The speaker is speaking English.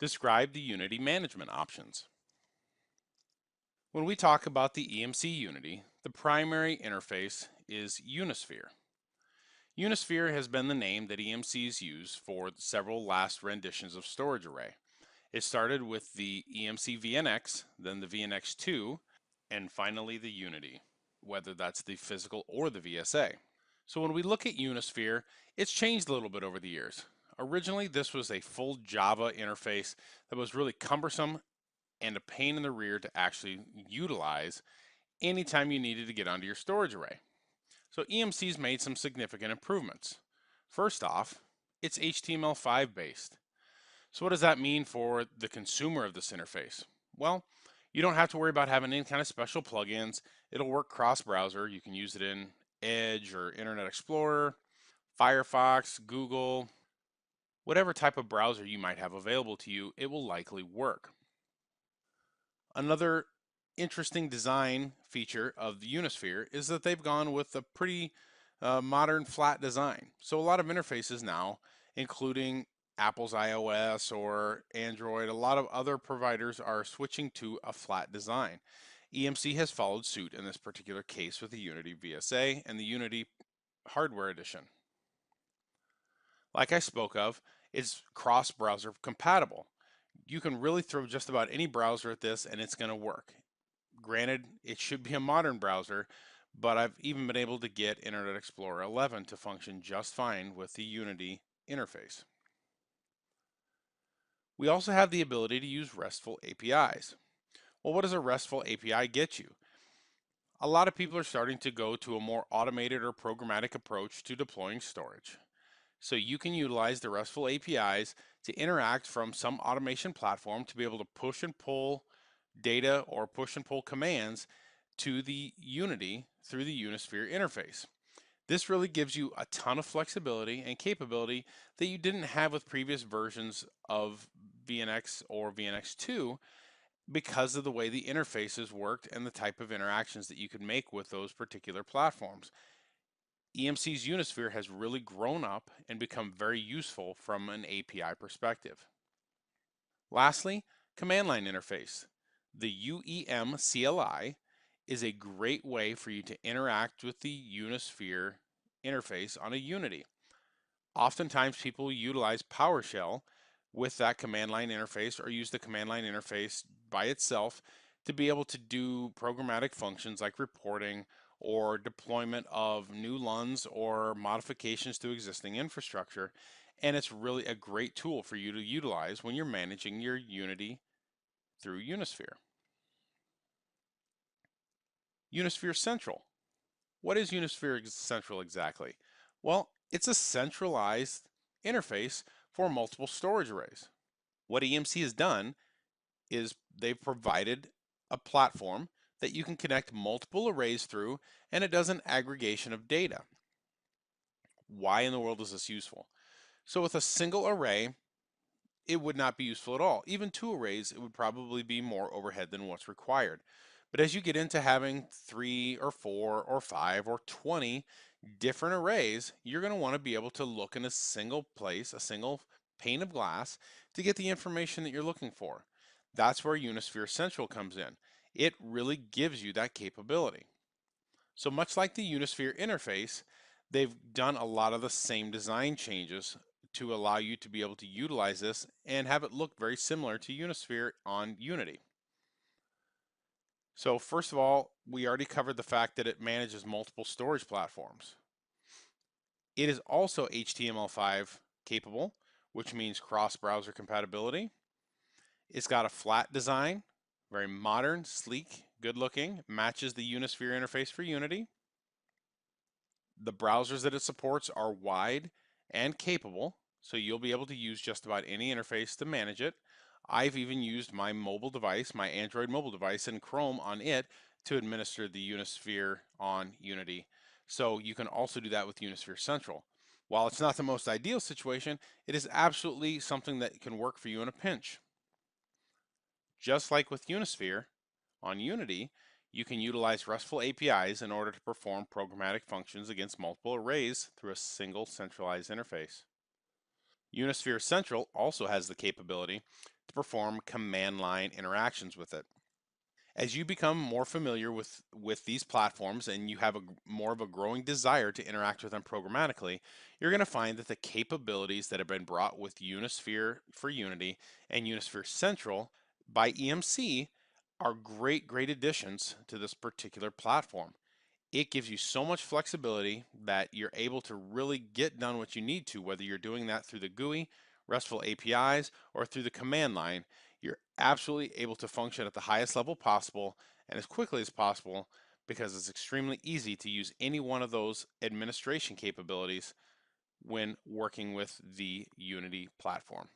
Describe the Unity management options. When we talk about the EMC Unity, the primary interface is Unisphere. Unisphere has been the name that EMCs use for several last renditions of storage array. It started with the EMC VNX, then the VNX2, and finally the Unity, whether that's the physical or the VSA. So when we look at Unisphere, it's changed a little bit over the years. Originally, this was a full Java interface that was really cumbersome and a pain in the rear to actually utilize anytime you needed to get onto your storage array. So EMC's made some significant improvements. First off, it's HTML5 based. So what does that mean for the consumer of this interface? Well, you don't have to worry about having any kind of special plugins. It'll work cross-browser. You can use it in Edge or Internet Explorer, Firefox, Google, whatever type of browser you might have available to you, it will likely work. Another interesting design feature of the Unisphere is that they've gone with a pretty modern flat design. So a lot of interfaces now, including Apple's iOS or Android, a lot of other providers are switching to a flat design. EMC has followed suit in this particular case with the Unity VSA and the Unity Hardware Edition. Like I spoke of, it's cross-browser compatible. You can really throw just about any browser at this and it's going to work. Granted, it should be a modern browser, but I've even been able to get Internet Explorer 11 to function just fine with the Unity interface. We also have the ability to use RESTful APIs. Well, what does a RESTful API get you? A lot of people are starting to go to a more automated or programmatic approach to deploying storage. So you can utilize the RESTful APIs to interact from some automation platform to be able to push and pull data or push and pull commands to the Unity through the Unisphere interface. This really gives you a ton of flexibility and capability that you didn't have with previous versions of VNX or VNX2 because of the way the interfaces worked and the type of interactions that you could make with those particular platforms. EMC's Unisphere has really grown up and become very useful from an API perspective. Lastly, command line interface. The UEM CLI is a great way for you to interact with the Unisphere interface on a Unity. Oftentimes people utilize PowerShell with that command line interface or use the command line interface by itself to be able to do programmatic functions like reporting or deployment of new LUNs or modifications to existing infrastructure. And it's really a great tool for you to utilize when you're managing your Unity through Unisphere. Unisphere Central. What is Unisphere Central exactly? Well, it's a centralized interface for multiple storage arrays. What EMC has done is they've provided a platform that you can connect multiple arrays through, and it does an aggregation of data. Why in the world is this useful? So with a single array, it would not be useful at all. Even two arrays, it would probably be more overhead than what's required. But as you get into having 3 or 4 or 5 or 20 different arrays, you're going to want to be able to look in a single place, a single pane of glass, to get the information that you're looking for. That's where Unisphere Central comes in. It really gives you that capability. So much like the Unisphere interface, they've done a lot of the same design changes to allow you to be able to utilize this and have it look very similar to Unisphere on Unity. So first of all, we already covered the fact that it manages multiple storage platforms. It is also HTML5 capable, which means cross-browser compatibility. It's got a flat design, very modern, sleek, good looking, matches the Unisphere interface for Unity. The browsers that it supports are wide and capable, so you'll be able to use just about any interface to manage it. I've even used my mobile device, my Android mobile device, and Chrome on it to administer the Unisphere on Unity. So you can also do that with Unisphere Central. While it's not the most ideal situation, it is absolutely something that can work for you in a pinch. Just like with Unisphere, on Unity, you can utilize RESTful APIs in order to perform programmatic functions against multiple arrays through a single centralized interface. Unisphere Central also has the capability to perform command line interactions with it. As you become more familiar with these platforms and you have more of a growing desire to interact with them programmatically, you're going to find that the capabilities that have been brought with Unisphere for Unity and Unisphere Central by EMC are great additions to this particular platform. It gives you so much flexibility that you're able to really get done what you need to, whether you're doing that through the GUI, RESTful APIs, or through the command line. You're absolutely able to function at the highest level possible and as quickly as possible because it's extremely easy to use any one of those administration capabilities when working with the Unity platform.